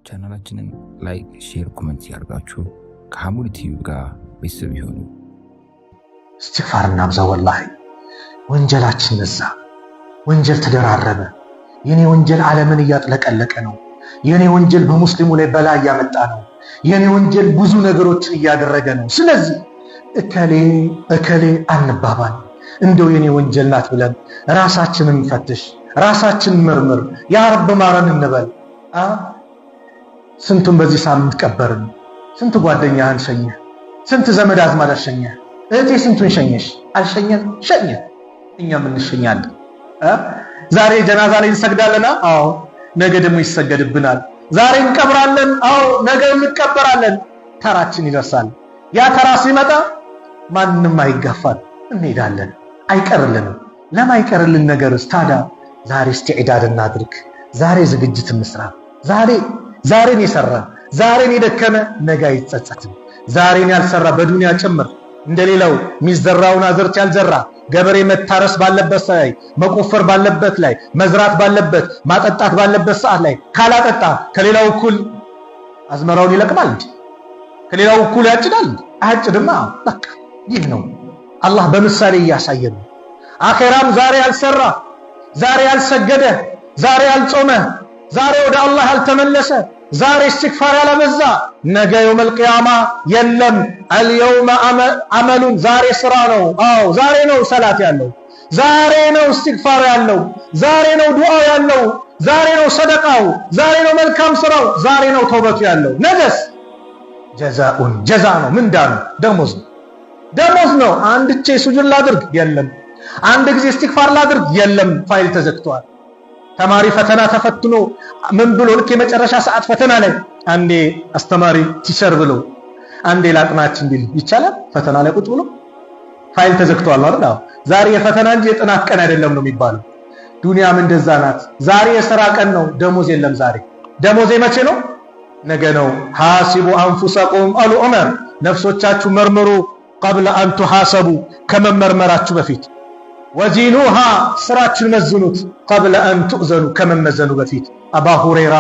ቻናላችንን ላይክ፣ ሼር፣ ኮሜንት ያርጋችሁ ከሐሙድ ቲቪ ጋር ቤተሰብ ይሁኑ። እስትግፋር እናብዛ። ወላሂ ወንጀላችን በዛ፣ ወንጀል ተደራረበ። የኔ ወንጀል ዓለምን እያጥለቀለቀ ነው። የኔ ወንጀል በሙስሊሙ ላይ በላይ ያመጣ ነው። የኔ ወንጀል ብዙ ነገሮችን እያደረገ ነው። ስለዚህ እከሌ አንባባል። እንደው የኔ ወንጀል ናት ብለን ራሳችንን ፈትሽ፣ ራሳችንን መርምር። ያ ረብ ማረን እንበል። ስንቱን በዚህ ሳምንት ቀበርን። ስንት ጓደኛህን ሸኘህ፣ ስንት ዘመድ አዝማድ ሸኘህ። እህቴ ስንቱን ሸኘሽ? አልሸኘን? ሸኘ። እኛም እንሸኛለን። ዛሬ ጀናዛ ላይ እንሰግዳለን። አዎ ነገ ደግሞ ይሰገድብናል። ዛሬ እንቀብራለን። አዎ ነገ እንቀበራለን። ተራችን ይደርሳል። ያ ተራ ሲመጣ ማንንም አይጋፋል፣ እንሄዳለን። አይቀርልንም። ለማይቀርልን ነገርስ ታዲያ ዛሬ ኢስቲዕዳድ እናድርግ። ዛሬ ዝግጅት እንስራ። ዛሬን የሰራ ዛሬን የደከመ ነገ አይጸጸትም። ዛሬን ያልሰራ በዱንያ ጭምር እንደሌላው ሚዘራውን አዝርት ያልዘራ ገበሬ መታረስ ባለበት ላይ፣ መቆፈር ባለበት ላይ፣ መዝራት ባለበት፣ ማጠጣት ባለበት ሰዓት ላይ ካላጠጣ ከሌላው እኩል አዝመራውን ይለቅማል እንጂ ከሌላው እኩል ያጭዳል? አያጭድማ። በቃ ይህ ነው አላህ በምሳሌ እያሳየን። አኼራም ዛሬ ያልሰራ፣ ዛሬ ያልሰገደ፣ ዛሬ ያልጾመ፣ ዛሬ ወደ አላህ ያልተመለሰ፣ ዛሬ እስትግፋር ያላበዛ ነገ የውመል ቂያማ የለም። አልየውመ አመሉን፣ ዛሬ ስራ ነው። አዎ ዛሬ ነው ሰላት ያለው፣ ዛሬ ነው እስትግፋር ያለው፣ ዛሬ ነው ዱዓው ያለው፣ ዛሬ ነው ሰደቃው፣ ዛሬ ነው መልካም ስራው፣ ዛሬ ነው ተውበቱ ያለው። ነገስ ጀዛኡን፣ ጀዛ ነው፣ ምንዳ ነው፣ ደሞዝ ነው። አንድ ጊዜ ሱጁድ ላድርግ የለም፣ አንድ ጊዜ እስትግፋር ላድርግ የለም፣ ፋይል ተዘግቷል። ተማሪ ፈተና ተፈትኖ ምን ብሎ ልክ የመጨረሻ ሰዓት ፈተና ላይ አንዴ አስተማሪ ቲቸር ብሎ አንዴ ላጥናችን ቢል ይቻላል? ፈተና ላይ ቁጭ ብሎ ፋይል ተዘግቷል አይደል? ዛሬ የፈተና እንጂ የጥናት ቀን አይደለም ነው የሚባለው። ዱንያም እንደዛ ናት። ዛሬ የሥራ ቀን ነው፣ ደሞዝ የለም። ዛሬ ደሞዝ መቼ ነው? ነገ ነው። ሐሲቡ አንፉሰቁም አሉ ዑመር፣ ነፍሶቻችሁ መርምሩ ቀብለ አን ቱሐሰቡ፣ ከመመርመራችሁ በፊት ወዚኑሃ፣ ስራችን መዝኑት ቀብለ አን ቱእዘኑ፣ ከመመዘኑ በፊት። አባ ሁረይራ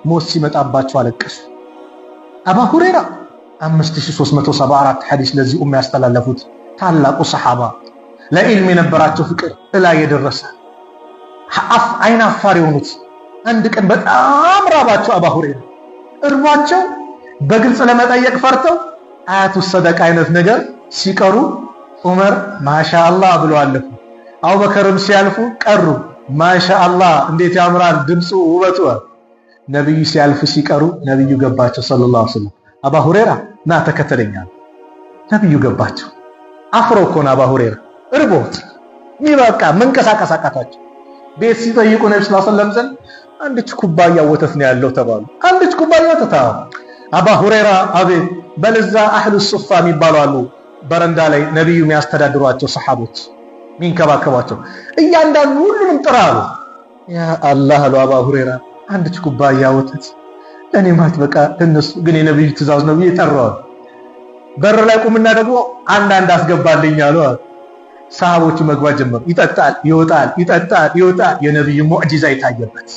ሞት ሲመጣባቸው አለቀሱ። አባ ሁረይራ 5374 ሐዲስ ለዚህ ኡማ ያስተላለፉት ታላቁ ሰሃባ፣ ለኢልም የነበራቸው ፍቅር እላይ የደረሰ አይን አፋር የሆኑት። አንድ ቀን በጣም ራባቸው አባ ሁረይራ። እርቧቸው በግልጽ ለመጠየቅ ፈርተው አያቱ ሰደቃ አይነት ነገር ሲቀሩ ዑመር ማሻአላህ ብለው አለፉ። አቡበከርም ሲያልፉ ቀሩ። ማሻአላህ እንዴት ያምራል ድምፁ ውበቱ። ነብዩ ሲያልፉ ሲቀሩ ነብዩ ገባቸው ሰለላሁ ዐለይሂ ወሰለም። አባ ሁረይራ ና ተከተለኛል። ነብዩ ገባቸው። አፍሮ እኮ ነው አባ ሁረይራ እርቦት ይበቃ መንቀሳቀስ አቃታቸው። ቤት ሲጠይቁ ነብዩ ሰለላሁ ዐለይሂ ወሰለም ዘንድ አንዲት ኩባያ ወተት ነው ያለው ተባሉ። አንዲት ኩባያ ወተት። አባ ሁረይራ አቤት። በለዛ አህሉ ሱፋ የሚባሉ አሉ በረንዳ ላይ ነብዩ የሚያስተዳድሯቸው ሰሃቦች ሚንከባከባቸው። እያንዳንዱ ሁሉንም ጥራሉ። ያ አላህ አሉ አባ ሁረይራ አንዲት ኩባያ ወተት ለኔ ማለት በቃ እነሱ ግን የነብዩ ትእዛዝ ነው ይጠራው። በር ላይ ቁምና ደግሞ አንድ አስገባልኝ አሉ። ሰሃቦቹ መግባት ጀመሩ። ይጠጣል ይወጣል፣ ይጠጣል ይወጣል። የነብዩ ሙዕጂዛ የታየበት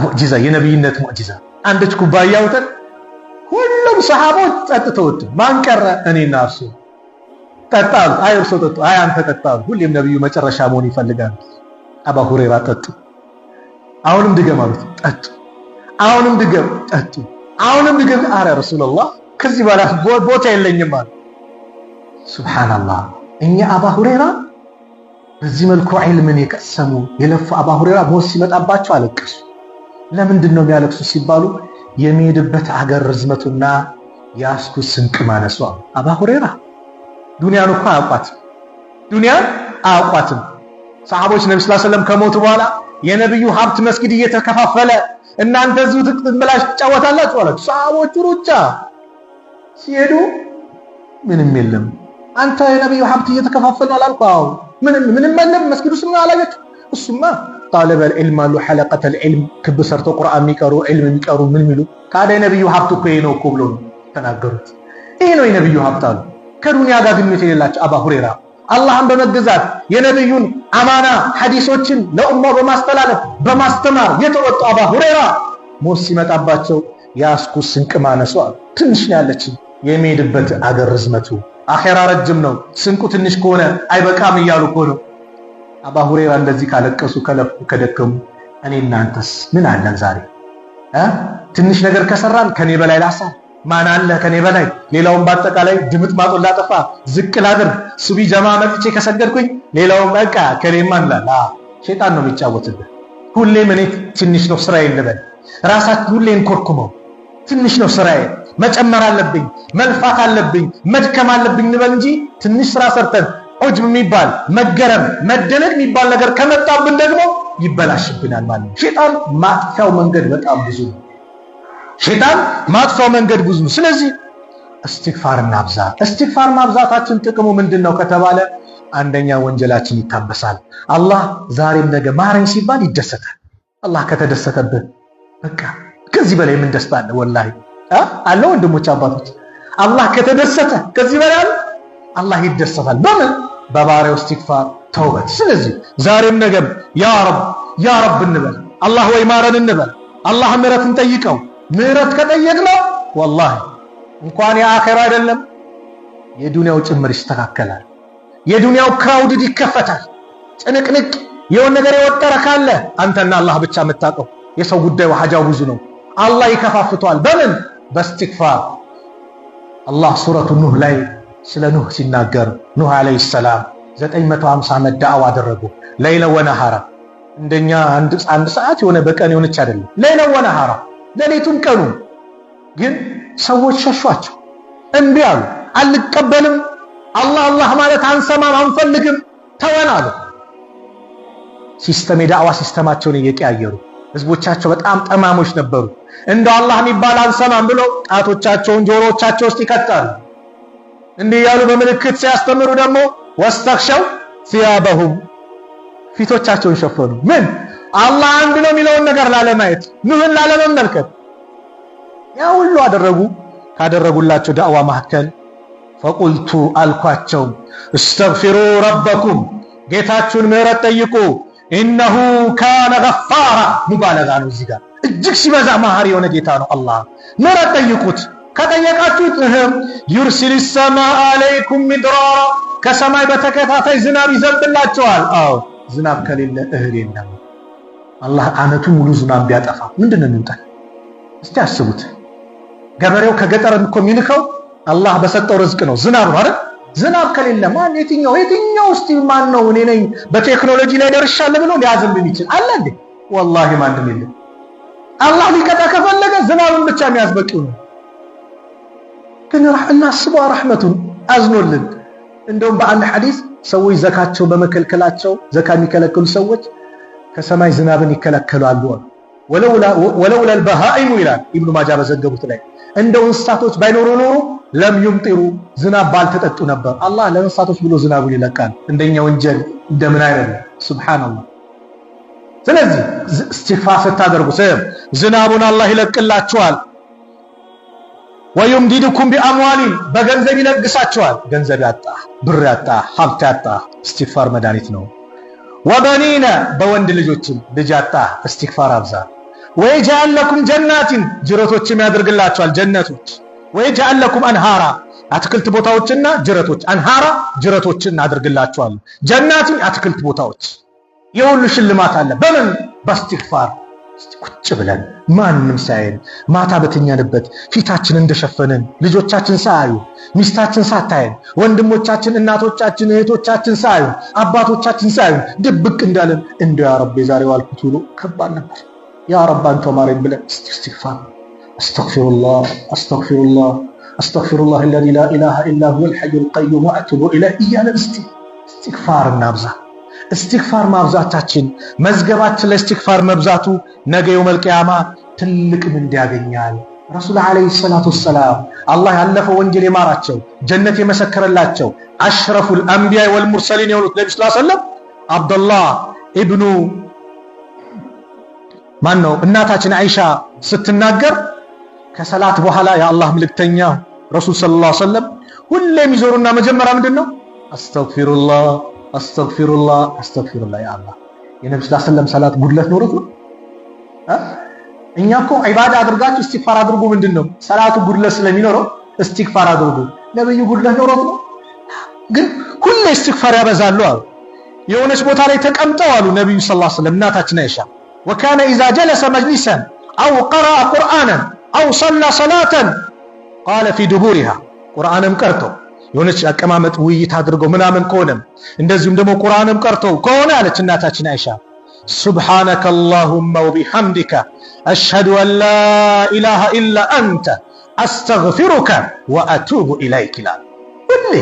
ሙዕጂዛ፣ የነብይነት ሙዕጂዛ። አንዲት ኩባያ ወተት ሁሉም ሰሃቦች ጠጥተውት ማን ቀረ? እኔና እርሱ ጠጣሉ። አይ እርሱ ጠጡ፣ አይ አንተ ጠጣሉ። ሁሌም ነብዩ መጨረሻ መሆን ይፈልጋል። አባ ሁረይራ ጠጡ። አሁንም ድገም አሉት። ጠጡ። አሁንም ድገም፣ ጠጡ። አሁንም ድገም። አረ ረሱላህ ከዚህ በኋላ ቦታ የለኝም አሉ። ሱብሃንአላህ። እኛ አባ ሁረይራ በዚህ መልኩ ዒልምን የቀሰሙ የለፉ አባ ሁረይራ ሞት ሲመጣባቸው አለቀሱ። ለምንድን ነው የሚያለቅሱ ሲባሉ የሚሄድበት አገር ርዝመቱና ያስኩት ስንቅ ማነሷ። አባ ሁረይራ ዱንያን እኮ አያውቋትም። ሰሃቦች ነብዩ ሰለላሁ ዐለይሂ ወሰለም ከሞቱ በኋላ የነብዩ ሀብት መስጊድ እየተከፋፈለ እናንተ እዚሁ ትብላሽ ትጫወታላችሁ አላችሁ። ሰሃቦቹ ሩጫ ሲሄዱ ምንም የለም። አንተ የነብዩ ሀብት እየተከፋፈለ አላልኩ? አዎ ምንም የለም መስጊዱ ስም አላያችሁ? እሱማ طالب العلم አሉ حلقة العلم ክብ ሰርቶ ቁርአን የሚቀሩ ዒልም የሚቀሩ ምን ሚሉ ታዲያ የነብዩ ሀብት እኮ ነው እኮ ብሎ ተናገሩት። ይሄ ነው የነብዩ ሀብት አሉ። ከዱንያ ጋር ግንኙነት የሌላቸው አባ ሁረይራ አላህን በመገዛት የነብዩን አማና ሐዲሶችን ለኡማው በማስተላለፍ በማስተማር የተወጡ አባ ሁረይራ ሞት ሲመጣባቸው ያስኩት ስንቅ ማነሱ አሉ። ትንሽ ነው ያለችኝ የሚሄድበት አገር ርዝመቱ አኺራ ረጅም ነው ስንቁ ትንሽ ከሆነ አይበቃም እያሉ እኮ ነው። አባ ሁረይራ እንደዚህ ካለቀሱ ከለፉ ከደከሙ እኔ እናንተስ ምን አለን ዛሬ? ትንሽ ነገር ከሰራን ከኔ በላይ ላሳ ማን አለ ከኔ በላይ? ሌላውን በአጠቃላይ ድምጥ ማጦላ ጠፋ ዝቅ ላድርግ ሱቢ ጀማ መጥቼ ከሰገድኩኝ ሌላውን በቃ ከኔማ እንላላ። ሸይጣን ነው የሚጫወትብህ። ሁሌም እኔ ትንሽ ነው ስራዬ እንበል። ራሳችን ሁሌም ኮርኩመው ትንሽ ነው ስራዬ መጨመር አለብኝ መልፋት አለብኝ መድከም አለብኝ እንበል እንጂ ትንሽ ስራ ሰርተን ዑጅብ የሚባል መገረም መደነቅ የሚባል ነገር ከመጣብን ደግሞ ይበላሽብናል ማለት ነው። ሸይጣን ማጥፊያው መንገድ በጣም ብዙ ነው። ሸይጣን ማጥፊያው መንገድ ብዙ ነው። ስለዚህ እስትግፋር እናብዛ። እስትግፋር ማብዛታችን ጥቅሙ ምንድነው ከተባለ አንደኛ ወንጀላችን ይታበሳል። አላህ ዛሬም ነገ ማረኝ ሲባል ይደሰታል። አላህ ከተደሰተብህ በቃ ከዚህ በላይ ምን ደስታ አለ? ወላሂ አለ ወንድሞች አባቶች፣ አላህ ከተደሰተ ከዚህ በላይ አላህ ይደሰታል። በምን? በባሪያው እስትግፋር ተውበት። ስለዚህ ዛሬም ነገም ያ ረብ እንበል። አላህ ወይ ማረን እንበል። አላህ ምህረትን ጠይቀው። ምህረት ከጠየቅነው ወላሂ እንኳን የአኺራ አይደለም የዱንያው ጭምር ይስተካከላል። የዱንያው ክራውድድ ይከፈታል። ጭንቅንቅ የሆነ ነገር የወጠረ ካለ አንተና አላህ ብቻ የምታውቀው የሰው ጉዳይ ሐጃው ብዙ ነው። አላህ ይከፋፍቷል። በምን? በእስትግፋር። አላህ ሱረቱ ኑህ ላይ ስለ ኑህ ሲናገር ኑህ አለይሂ ሰላም 950 ዓመት ዳዕዋ አደረጉ። ለይለ ወነሃራ እንደኛ አንድ ሰዓት የሆነ በቀን የሆነች አይደለም። ለይለ ወነሃራ ሌሊቱን ቀኑ ግን ሰዎች ሸሿቸው። እንቢ አሉ። አልቀበልም አላህ ማለት አንሰማም አንፈልግም ተወን አሉ። ሲስተም የዳዕዋ ሲስተማቸውን እየቀያየሩ ህዝቦቻቸው በጣም ጠማሞች ነበሩ። እንደው አላህ የሚባል አንሰማም ብለው ጣቶቻቸውን ጆሮቻቸው ውስጥ ይከታሉ። እንዲህ ያሉ በምልክት ሲያስተምሩ ደግሞ ወስተክሸው ሲያበሁም ፊቶቻቸውን ሸፈኑ። ምን? አላህ አንድ ነው የሚለውን ነገር ላለማየት ኑህን ላለመመልከት። ያ ሁሉ አደረጉ። ካደረጉላቸው ዳዕዋ መካከል ፈቁልቱ አልኳቸው እስተግፊሩ ረበኩም ጌታችሁን ምህረት ጠይቁ ኢነሁ ካነ ገፋራ። ሙባለጋ ነው እዚህ ጋር እጅግ ሲበዛ መሐሪ የሆነ ጌታ ነው አላህ። ምህረት ጠይቁት። ከጠየቃችሁት ዩርሲል ሰማአ አለይኩም ሚድራራ ከሰማይ በተከታታይ ዝናብ ይዘንብላችኋል። አዎ ዝናብ ከሌለ እህል የለም። አላህ አመቱን ሙሉ ዝናብ ቢያጠፋ ምንድነው የሚውጣው? እስቲ አስቡት። ገበሬው ከገጠር እኮ የሚልከው አላህ በሰጠው ርዝቅ ነው ዝናብ ነው አይደል? ዝናብ ከሌለ ማን የትኛው እስቲ ማን ነው እኔ ነኝ በቴክኖሎጂ ላይ ደርሻለሁ ብሎ ሊያዝንብን ይችላል? አለ እንዴ? ወላሂ ማንም የለም። አላህ ሊቀጣ ከፈለገ ዝናብን ብቻ የሚያስበቂው ነው። ግን እናስበው ረህመቱን አዝኖልን። እንደውም በአንድ ሐዲስ ሰዎች ዘካቸው በመከልከላቸው ዘካ የሚከለክሉ ሰዎች ከሰማይ ዝናብን ይከለከላሉ። ወለውላ البهائم ይላል ኢብኑ ማጃ በዘገቡት ላይ እንደው እንስሳቶች ባይኖሩ ኖሮ ለም ይምጢሩ ዝናብ ባልተጠጡ ነበር። አላህ ለእንስሳቶች ብሎ ዝናቡን ይለቃል። እንደኛ ወንጀል እንደምን አይደለም። ሱብሃንአላህ። ስለዚህ እስትግፋር ስታደርጉ ዝናቡን አላህ ይለቅላችኋል። ወይምዲድኩም ቢአምዋሊን በገንዘብ ይለግሳችኋል። ገንዘብ ያጣ ብር ያጣ ሀብት ያጣ እስትግፋር መድኃኒት ነው። ወበኒነ በወንድ ልጆችም ልጅ ያጣ እስትግፋር አብዛ። ወይጀዐል ለኩም ጀናቲን ጅረቶችም ያደርግላችኋል ጀነቶች። ወይጀዐል ለኩም አንሃራ አትክልት ቦታዎችና ጅረቶች። አንሃራ ጅረቶችን አደርግላችኋል። ጀናቲን አትክልት ቦታዎች። የሁሉ ሽልማት አለ። በምን? በእስትግፋር። ቁጭ ብለን ማንም ሳይል ማታ በተኛንበት ፊታችን እንደሸፈንን ልጆቻችን ሳያዩ ሚስታችን ሳታየን ወንድሞቻችን እናቶቻችን እህቶቻችን ሳያዩ አባቶቻችን ሳያዩ ድብቅ እንዳለን እንደው ያ ረብ የዛሬው አልኩት ብሎ ከባድ ነበር። ያ ረብ አንተ ማረኝ ብለን እስትግፋር አስተግፊሩላህ الذي لا اله الا هو الحي القيوم واتوب اليه እያለን እስትግፋር እናብዛ። እስትግፋር ማብዛታችን መዝገባችን ለእስትግፋር መብዛቱ ነገ የውመል ቂያማ ትልቅ ምንዳ ያገኛል። ረሱል አለይሂ ሰላቱ ወሰላም አላህ ያለፈው ወንጀል የማራቸው ጀነት የመሰከረላቸው አሽረፉል አንቢያ ወልሙርሰሊን የሆኑት ነብዩ ሰለላሁ ዐለይሂ ወሰለም አብዱላህ ኢብኑ ማነው እናታችን አይሻ ስትናገር ከሰላት በኋላ የአላህ መልእክተኛ ረሱል ሰለላሁ ዐለይሂ ወሰለም ሁሌም ይዞሩና መጀመሪያ ምንድነው አስተግፊሩላህ ያ አላህ። የነብዩ ሰለላሁ ዐለይሂ ወሰለም ሰላት ጉድለት ኖሮት ነው? እኛ እኮ ዒባዳ አድርጋችሁ እስትግፋር አድርጉ ምንድነው? ሰላቱ ጉድለት ስለሚኖረው እስትግፋር አድርጉ። ነብዩ ጉድለት ኖሮት ነው? ግን ሁሌ እስትግፋር ያበዛሉ አሉ። የሆነች ቦታ ላይ ተቀምጠው አሉ ነብዩ ሰለላሁ ዐለይሂ ወሰለም እናታችን አይሻ ወካነ ኢዛ ጀለሰ መጅሊሰን አው ቀረአ ቁርአንን አው ሰላ ሰላተን ቃለ ፊ ዱቡሪሃ ቁርአንም ቀርተው የሆነች አቀማመጥ ውይይት አድርገው ምናምን ከሆነም እንደዚሁም ደግሞ ቁርአንም ቀርተው ከሆነ አለች እናታችን አይሻ ሱብሃነከ አላሁመ ወቢሐምዲከ አሽሀዱ አን ላ ኢላሃ ኢላ አንተ አስተግፊሩከ ወአቱቡ ኢለይክ ይላል። ሁሌ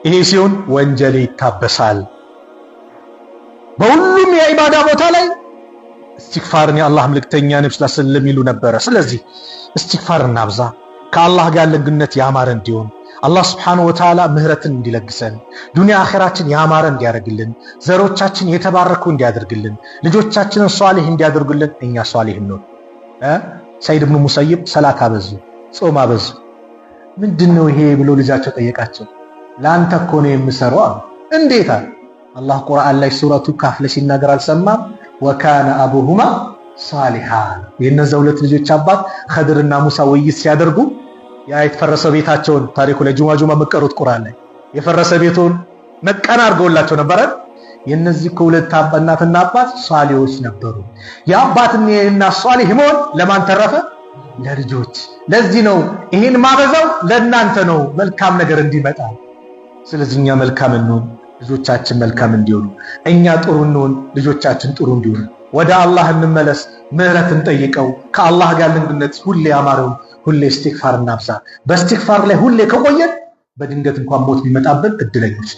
ይሄ ሲሆን ወንጀል ይታበሳል። በሁሉም የዒባዳ ቦታ ላይ እስትግፋርን የአላህ መልእክተኛ ነብዩ ሰለላሁ ዐለይሂ ወሰለም ይሉ ነበረ። ስለዚህ እስትግፋር እናብዛ፣ ከአላህ ጋር ያለን ግንኙነት ያማረ እንዲሆን አላህ ሱብሓነሁ ወተዓላ ምህረትን እንዲለግሰን ዱንያ አኺራችን ያማረ እንዲያደርግልን ዘሮቻችን የተባረኩ እንዲያደርግልን ልጆቻችንን ሷሊህ እንዲያደርግልን እኛ ሷሊህ ነው። ሰይድ ኢብኑ ሙሰይብ ሰላት አበዙ፣ ጾም አበዙ። ምንድነው ይሄ ብሎ ልጃቸው ጠየቃቸው። ላንተ እኮ ነው የምሰራው አሉ። እንዴት? አላህ ቁርአን ላይ ሱረቱ ካፍ ላይ ሲናገር አልሰማም? ወካነ አቡሁማ ሷሊሃን የነዛ ሁለት ልጆች አባት ኸድርና ሙሳ ውይይት ሲያደርጉ ያ የተፈረሰ ቤታቸውን ታሪኩ ላይ ጁማ መቀሩት ቁርአን ላይ የፈረሰ ቤቱን መቀና አድርገውላቸው ነበረ። የነዚህ ከሁለት እናትና አባት ሷሊዎች ነበሩ። የአባትና የእናት ሷሊህ መሆን ለማን ተረፈ? ለልጆች። ለዚህ ነው ይሄን ማበዛው ለእናንተ ነው መልካም ነገር እንዲመጣ። ስለዚህ እኛ መልካም እንሆን፣ ልጆቻችን መልካም እንዲሆኑ፣ እኛ ጥሩ እንሆን፣ ልጆቻችን ጥሩ እንዲሆኑ። ወደ አላህ እንመለስ፣ ምህረትን ጠይቀው፣ ከአላህ ጋር ግንኙነት ሁሌ ያማረው ሁሌ እስትግፋር እናብዛ። በእስትግፋር ላይ ሁሌ ከቆየን በድንገት እንኳን ሞት ቢመጣብን እድለኞች